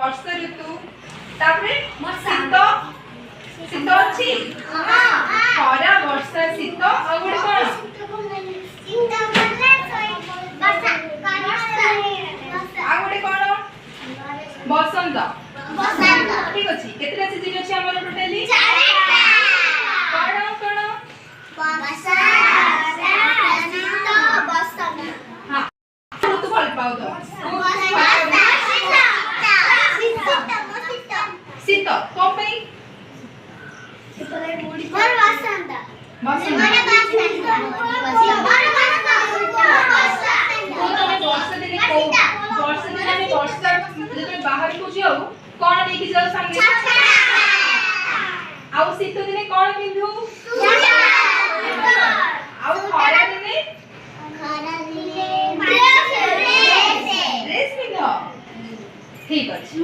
ବର୍ଷା ଋତୁ ତାପରେ ଶୀତ ଶୀତ ଅଛି ଖରା ବର୍ଷା ଶୀତ ଆଉ ଗୋଟେ ଆଉ ଗୋଟେ କଣ ବସନ୍ତ ଠିକ ଅଛି କେତେଟା ସିଜିନ ଅଛି ଆମର ଟୋଟାଲି କଣ କଣ ହଁ ଋତୁ ଭଲ ପାଉ ତ ଶୀତ କଣ ପାଇଁ ବାହାରକୁ ଯାଉ କଣ ନେଇକି ଯାଉ ସାଙ୍ଗରେ ଆଉ ଶୀତ ଦିନେ କଣ ପିନ୍ଧୁ ଆଉ ଖରା ଦିନେ ଡ୍ରେସ୍ ପିନ୍ଧ ଠିକ ଅଛି।